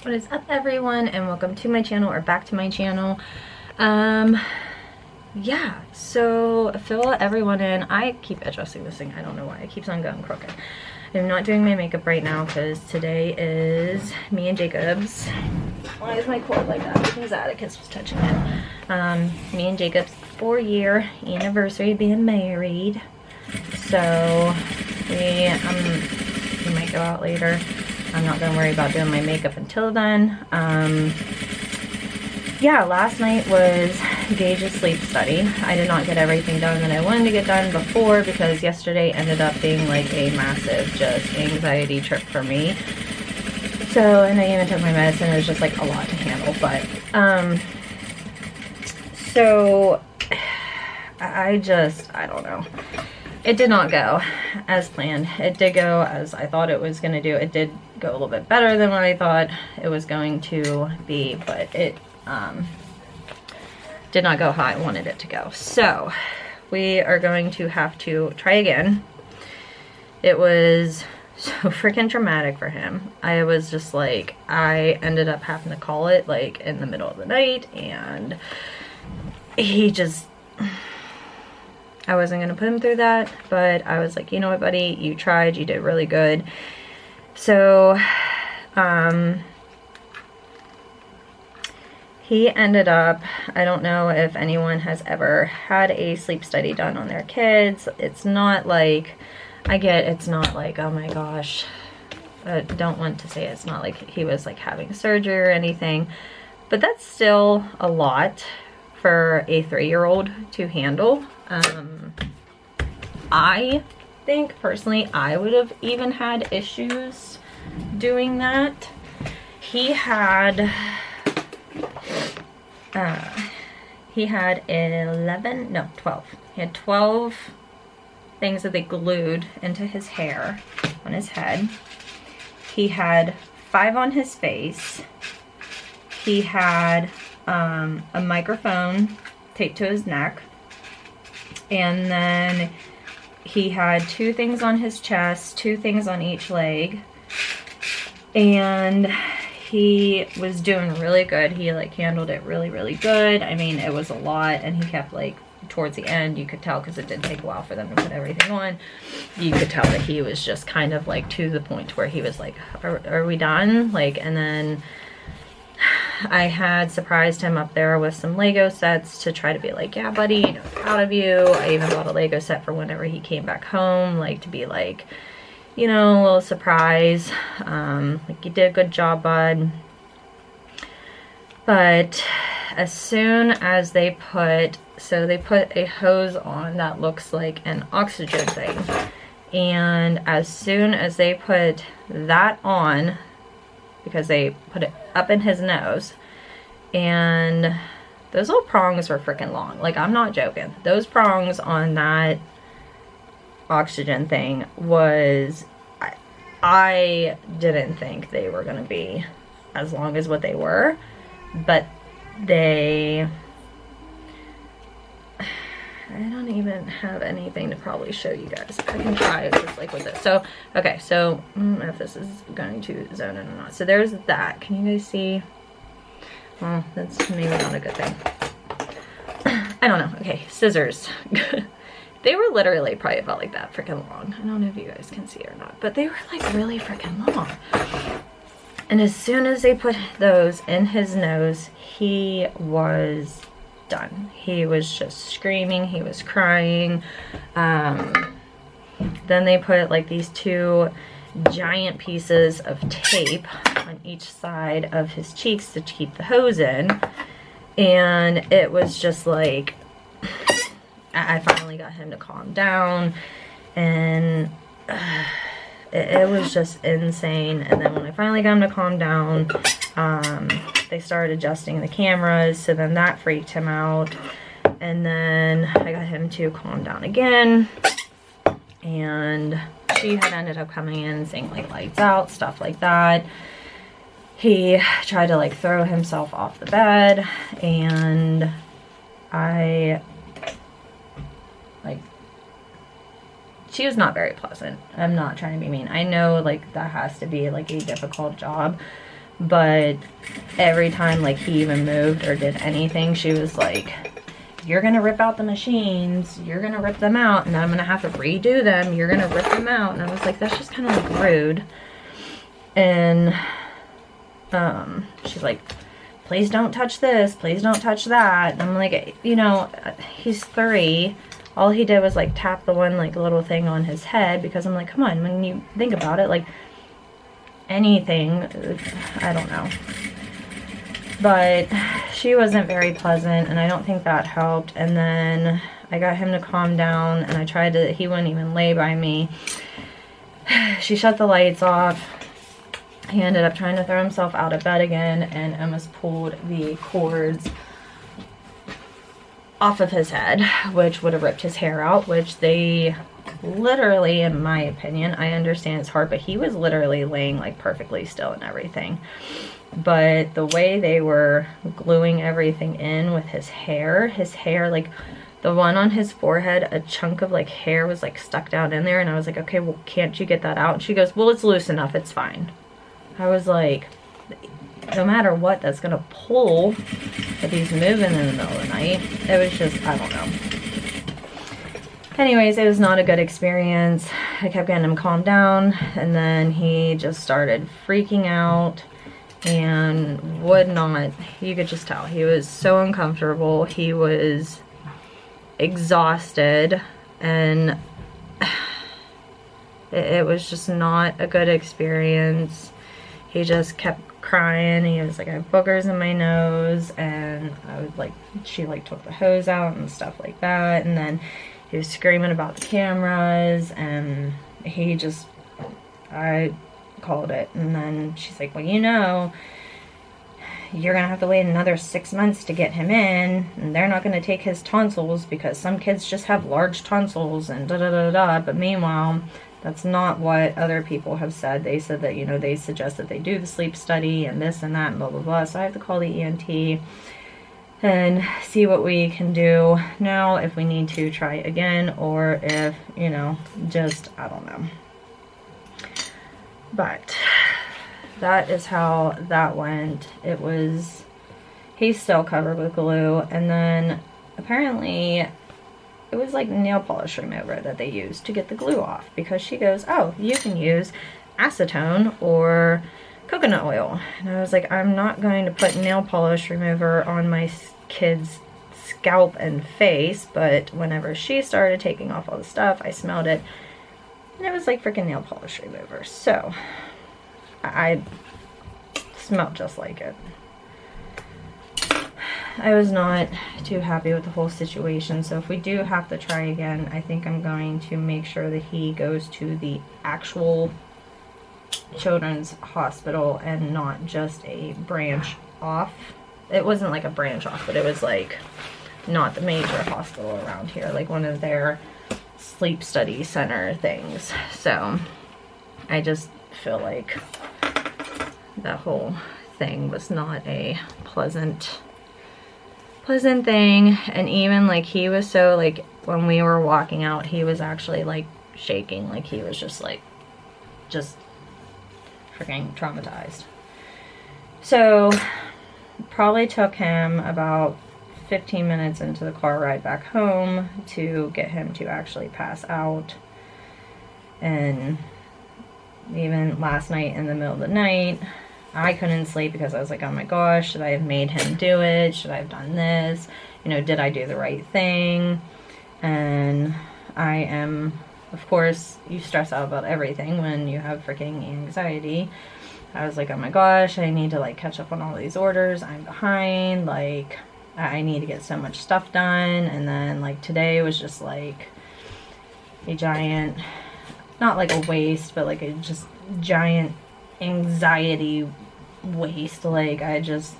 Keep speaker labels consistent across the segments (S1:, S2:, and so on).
S1: What is up, everyone, and welcome to my channel, or back to my channel. Yeah, so fill everyone in. I keep adjusting this thing. I don't know why it keeps on going crooked. I'm not doing my makeup right now because today is me and Jacob's. Why is my cord like that? Because Atticus was touching it. Me and Jacob's 4-year anniversary of being married. So we might go out later. I'm not gonna worry about doing my makeup until then. Yeah, last night was Gage's sleep study. I did not get everything done that I wanted to get done before because yesterday ended up being like a massive just anxiety trip for me. So, and I even took my medicine. It was just like a lot to handle, but so I don't know. It did not go as planned. It did go as I thought it was going to do. It did go a little bit better than what I thought it was going to be, but it did not go how I wanted it to go. So we are going to have to try again. It was so freaking traumatic for him. I was just like, I ended up having to call it like in the middle of the night, and he just... I wasn't going to put him through that, but I was like, you know what, buddy, you tried, you did really good. So, he ended up, I don't know if anyone has ever had a sleep study done on their kids. It's not like, it's not like, oh my gosh, I don't want to say it's not like he was like having surgery or anything, but that's still a lot for a 3-year-old to handle. I think personally I would have even had issues doing that. He had 12. He had 12 things that they glued into his hair on his head. He had 5 on his face. He had a microphone taped to his neck. And then he had 2 things on his chest, 2 things on each leg. And he was doing really good. He like handled it really, really good. I mean, it was a lot, and he kept like, towards the end, you could tell, because it did take a while for them to put everything on, you could tell that he was just kind of like to the point where he was like, are we done? Like, and then I had surprised him up there with some Lego sets to try to be like, yeah, buddy, you know, proud of you. I even bought a Lego set for whenever he came back home, like to be like, you know, a little surprise. Like, you did a good job, bud. But as soon as they put a hose on that looks like an oxygen thing. And as soon as they put that on, because they put it up in his nose, and those little prongs were freaking long. Like, I'm not joking. Those prongs on that oxygen thing was, I didn't think they were going to be as long as what they were, but I don't even have anything to probably show you guys. I can try just like with this. So, okay, so if this is going to zone in or not. So there's that. Can you guys see? Well, that's maybe not a good thing. I don't know. Okay, scissors. They were literally probably about like that freaking long. I don't know if you guys can see or not, but they were like really freaking long. And as soon as they put those in his nose, he was done. He was just screaming. He was crying. Then they put like these 2 giant pieces of tape on each side of his cheeks to keep the hose in. And it was just like, I finally got him to calm down, and it was just insane. And then when I finally got him to calm down, they started adjusting the cameras, so then that freaked him out. And then I got him to calm down again, and she had ended up coming in saying like lights out, stuff like that. He tried to like throw himself off the bed, and she was not very pleasant. I'm not trying to be mean. I know like that has to be like a difficult job, But every time like he even moved or did anything, she was like, you're gonna rip out the machines, you're gonna rip them out, and I'm gonna have to redo them, you're gonna rip them out. And I was like, that's just kind of like rude. And she's like, please don't touch this, please don't touch that. And I'm like, you know, he's 3. All he did was like tap the one like little thing on his head, because I'm like, come on, when you think about it, like anything, I don't know. But she wasn't very pleasant, and I don't think that helped. And then I got him to calm down, and I tried to, he wouldn't even lay by me. She shut the lights off. He ended up trying to throw himself out of bed again, and almost pulled the cords off of his head, which would have ripped his hair out, which they literally, in my opinion, I understand it's hard, but he was literally laying like perfectly still and everything. But the way they were gluing everything in with his hair, like the one on his forehead, a chunk of like hair was like stuck down in there, and I was like, okay, well, can't you get that out? And she goes, well, it's loose enough, it's fine. I was like, no matter what, that's gonna pull if he's moving in the middle of the night. It was just, I don't know. Anyways, it was not a good experience. I kept getting him calmed down, and then he just started freaking out and would not, you could just tell he was so uncomfortable. He was exhausted, and it was just not a good experience. He just kept crying. He was like, I have boogers in my nose, and I was like, she like took the hose out and stuff like that, and then he was screaming about the cameras, and he just, I called it. And then she's like, well, you know, you're gonna have to wait another 6 months to get him in, and they're not gonna take his tonsils because some kids just have large tonsils and da da da da. But meanwhile, that's not what other people have said. They said that, you know, they suggest that they do the sleep study and this and that and blah blah blah. So I have to call the ENT and see what we can do now, if we need to try again, or if, you know, just, I don't know. But that is how that went. It was, he's still covered with glue, and then apparently it was like nail polish remover that they used to get the glue off, because she goes, oh, you can use acetone or coconut oil. And I was like, I'm not going to put nail polish remover on my kid's scalp and face. But whenever she started taking off all the stuff, I smelled it, and it was like freaking nail polish remover. So I smelled just like it. I was not too happy with the whole situation. So if we do have to try again, I think I'm going to make sure that he goes to the actual children's hospital and not just a branch off. It wasn't like a branch off, but it was like not the major hospital around here, like one of their sleep study center things. So I just feel like that whole thing was not a pleasant thing. And even like he was so like, when we were walking out, he was actually like shaking, like he was just like freaking traumatized. So probably took him about 15 minutes into the car ride back home to get him to actually pass out. And even last night in the middle of the night, I couldn't sleep because I was like, oh my gosh, should I have made him do it? Should I have done this? You know, did I do the right thing? And I am, of course, you stress out about everything when you have freaking anxiety. I was like, oh my gosh, I need to like catch up on all these orders. I'm behind. Like, I need to get so much stuff done. And then like today was just like a giant, not like a waste, but like a just giant anxiety waste. Like I just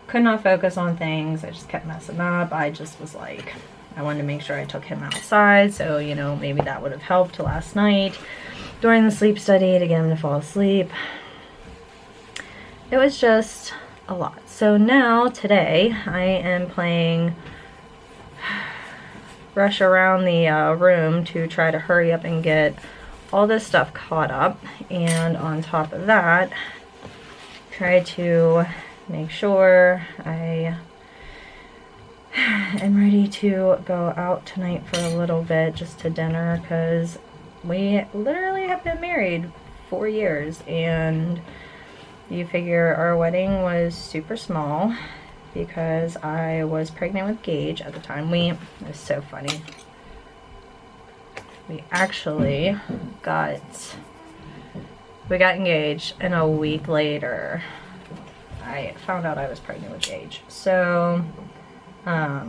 S1: could not focus on things. I just kept messing up. I just was like, I wanted to make sure I took him outside, so you know, maybe that would have helped last night during the sleep study to get him to fall asleep. It was just a lot. So now today I am playing rush around the room to try to hurry up and get all this stuff caught up. And on top of that, try to make sure I am ready to go out tonight for a little bit, just to dinner, because we literally have been married 4 years, and you figure our wedding was super small because I was pregnant with Gage at the time. It was so funny. We actually got engaged, and a week later I found out I was pregnant with Gage. So yeah,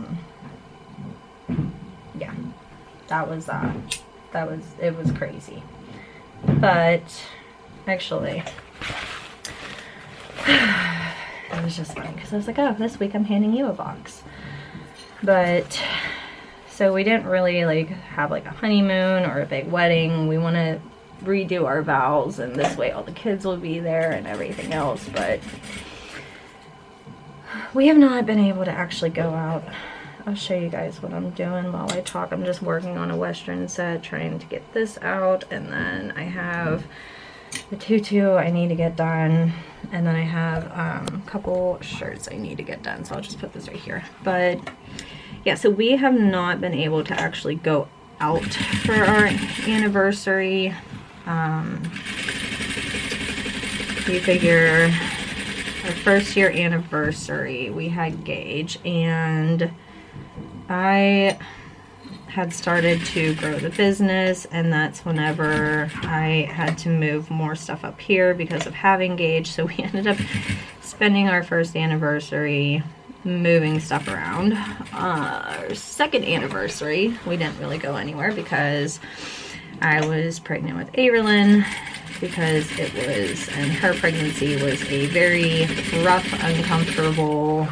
S1: it was crazy. But actually it was just funny because I was like, oh, this week I'm handing you a box. But so we didn't really like have like a honeymoon or a big wedding. We want to redo our vows, and this way all the kids will be there and everything else. But we have not been able to actually go out. I'll show you guys what I'm doing while I talk. I'm just working on a Western set, trying to get this out, and then I have the tutu I need to get done, and then I have a couple shirts I need to get done, so I'll just put this right here. But yeah, so we have not been able to actually go out for our anniversary. You figure our first year anniversary, we had Gage, and I had started to grow the business, and that's whenever I had to move more stuff up here because of having Gage. So we ended up spending our first anniversary moving stuff around. Our second anniversary, we didn't really go anywhere because I was pregnant with Averlyn, because and her pregnancy was a very rough, uncomfortable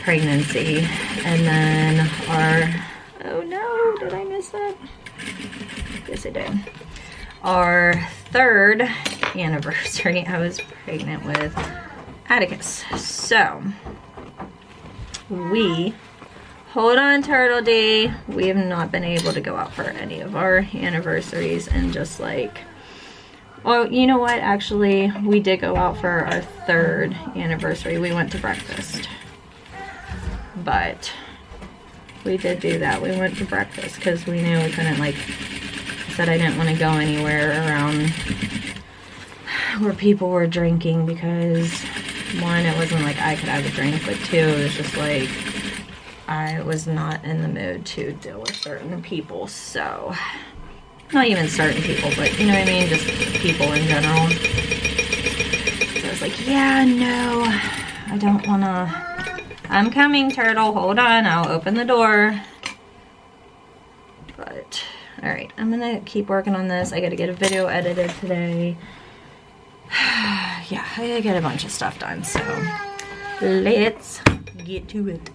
S1: pregnancy. And then oh no, did I miss that? Yes, I did. Our third anniversary, I was pregnant with Atticus. So hold on, Turtle D, we have not been able to go out for any of our anniversaries, and just like, well, you know what, actually we did go out for our third anniversary. We went to breakfast, but we did do that. We went to breakfast because we knew we couldn't, like I said, I didn't want to go anywhere around where people were drinking, because one, it wasn't like I could have a drink, but two, it was just like I was not in the mood to deal with certain people. So, not even certain people, but you know what I mean, just people in general. So I was like, yeah, no, I don't want to. I'm coming, Turtle, hold on, I'll open the door. But alright, I'm gonna keep working on this. I gotta get a video edited today. Yeah, I gotta get a bunch of stuff done, so let's get to it.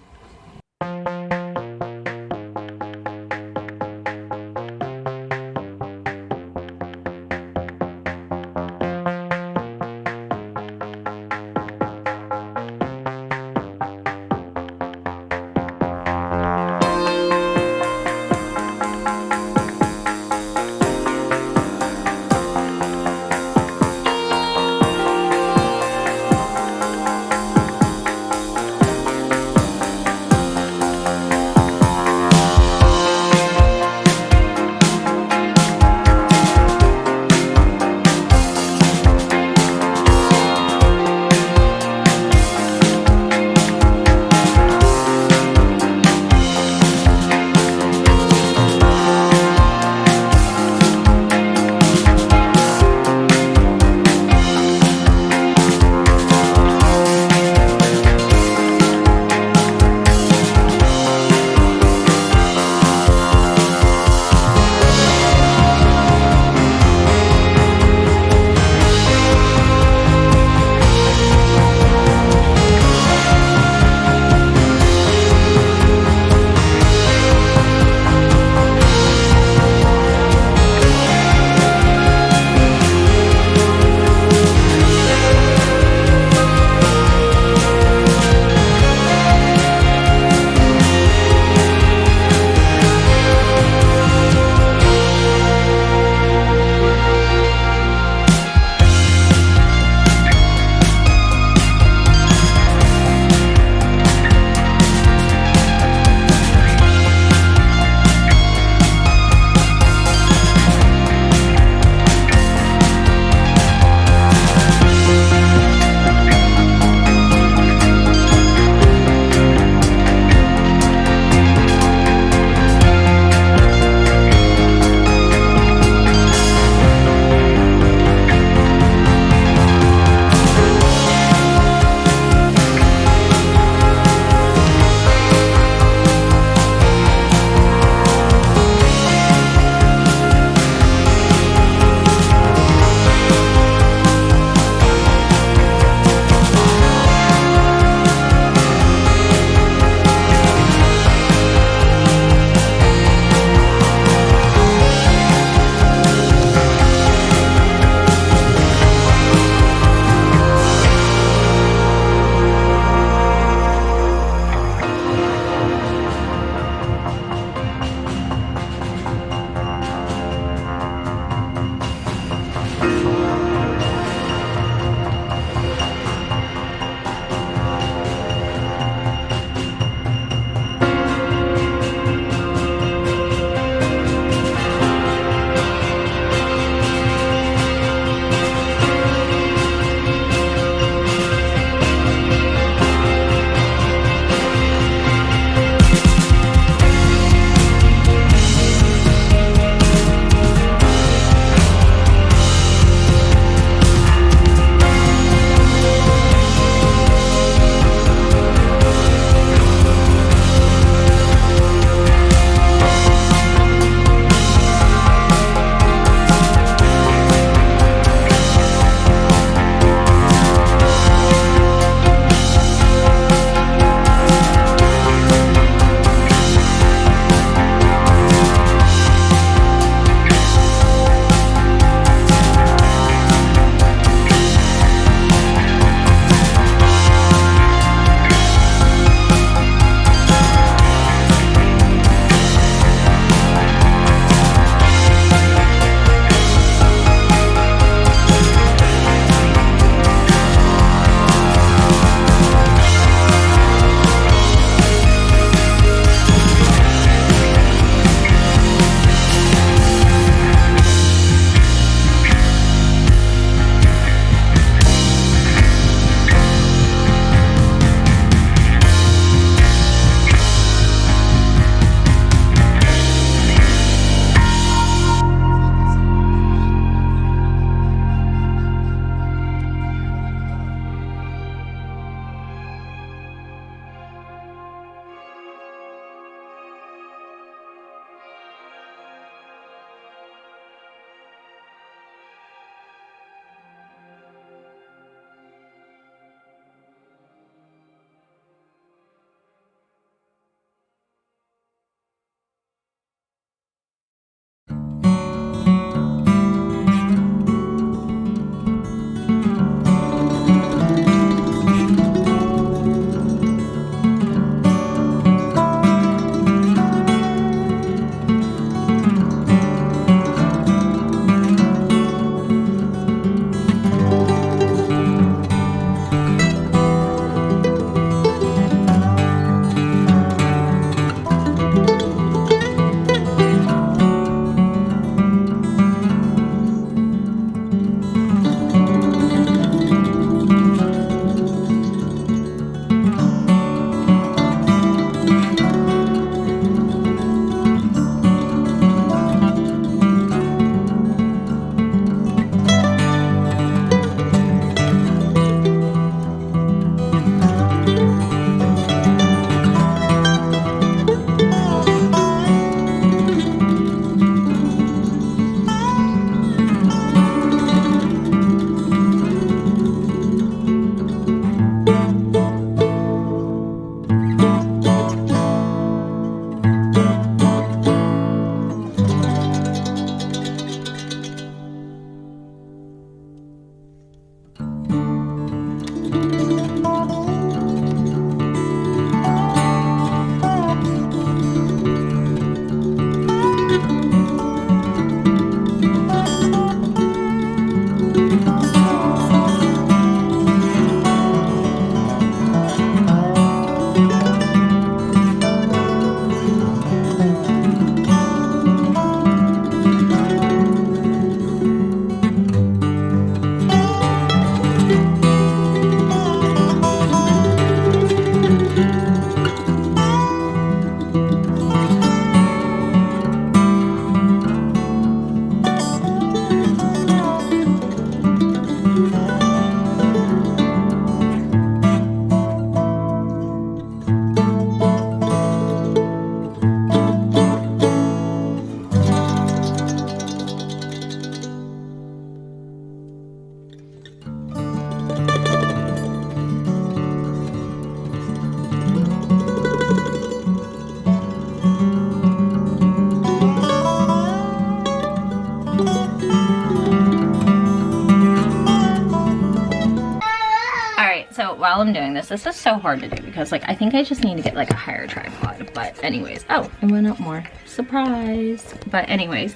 S1: while I'm doing this is so hard to do because like I think I just need to get like a higher tripod. But anyways, oh, it went up more. Surprise. But anyways,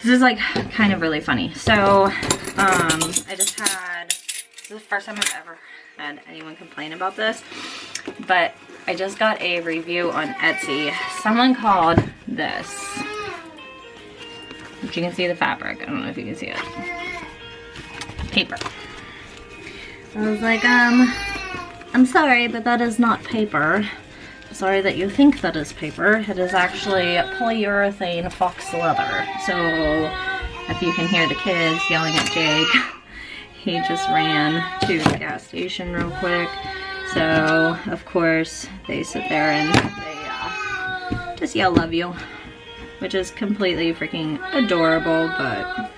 S1: this is like kind of really funny. So I just had, this is the first time I've ever had anyone complain about this, but I just got a review on Etsy. Someone called this, but you can see the fabric. I don't know if you can see it. Paper. I was like, I'm sorry, but that is not paper. Sorry that you think that is paper. It is actually polyurethane fox leather. So if you can hear the kids yelling at Jake, he just ran to the gas station real quick. So of course they sit there and they just yell love you, which is completely freaking adorable, but